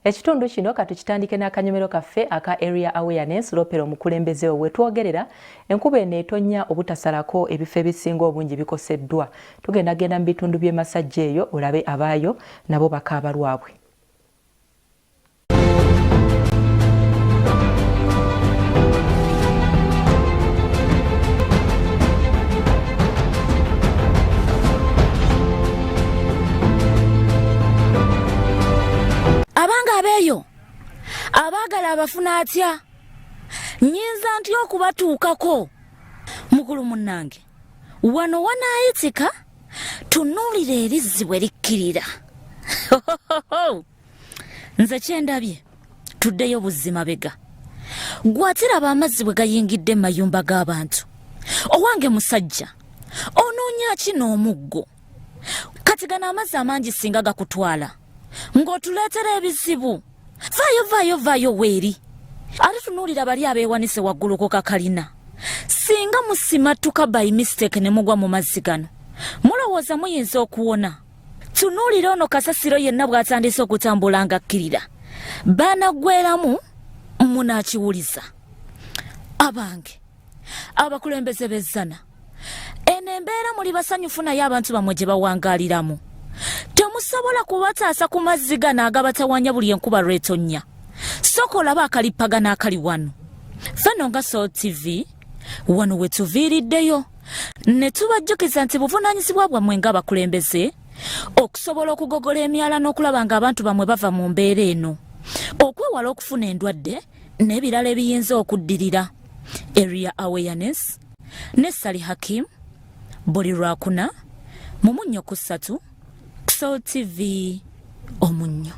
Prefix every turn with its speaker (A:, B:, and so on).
A: Ekitundu kino katukitandike n'akanyomero kaffe aka area awareness Lopero omukulembeze we twogerera enkuba eno etonnya obutasalako ebifo ebisinga obungi bikoseddwa. Tugenda mu bitundu by'e Masajja eyo olabe abaayo nabo bakaaba lwabwe.
B: Abeyo abagala abafuna atya nyinza ntyo okubatuukako mukulu munnange wano wanaayitika tunuulire erizzi bwe likkirira nze kyendabye tuddeyo buzima bega gwatiraba amazzi bwe gayingidde mu mayumba g'abantu owange musajja onoonya kino omuggo kati gano amazzi amangi singa gakutwala ng'otuleetera ebizibu vayo weeri ate tunuulira bali abeewanise waggulu ku kakalina singa musimattuka by mistake ne mugwa mu mazzi gano mulowooza muyinza okuwona tunuulira ono kasasiro yenna bw'atandise okutambula ngakkirira baanaggweramu munaakiwuliza abange abakulembeze b'ezzana eno embeera muli basanyufu naye abantu bamwe gye bawangaaliramu temusobola kubataasa ku mazzi gano agabatawanya buli enkuba lw'etonnya sooka olaba akalippagano akali wano feno nga Soul TV wano we tuviiriddeyo ne tubajjukiza nti buvunaanyizibwa bwammwe ng'abakulembeze okusobola okugogola emyala n'okulaba ng'abantu bamwe bava mu mbeera eno okwewala okufuna endwadde n'ebirala ebiyinza okuddirira. Area awareness ne Sally Hakim buli lwakuna mu Munnyo ku 3 Soul TV omunnyo.